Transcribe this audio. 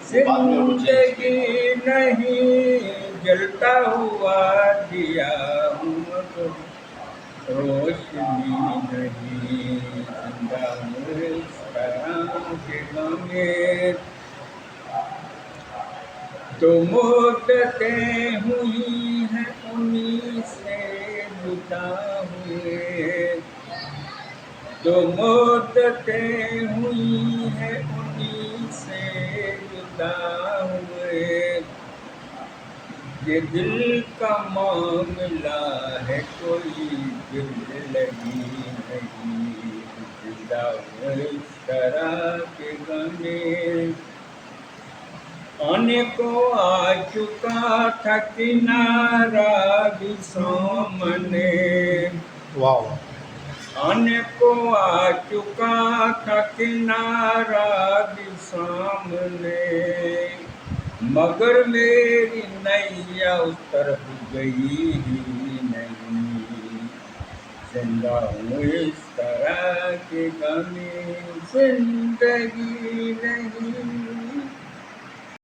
जिंदगी नहीं जलता हुआ दिया हूँ तो रोशनी नहीं जिंदा हूँ इस तरह के गमे तो मुद्दतें हुई हैं उन्हीं से जुदा हुए जो मुद्दतें हुई हैं उन्हीं से जुदा हुए ये दिल का मामला है कोई दिल लगी नहीं जिंदा हूँ इस तरह के गमे आने को आ चुका था किनारा भी सामने आने को आ चुका था किनारा भी सामने मगर मेरी नैया उस तरफ गई ही नहीं जिंदा हूँ इस तरह के गमे जिंदगी नहीं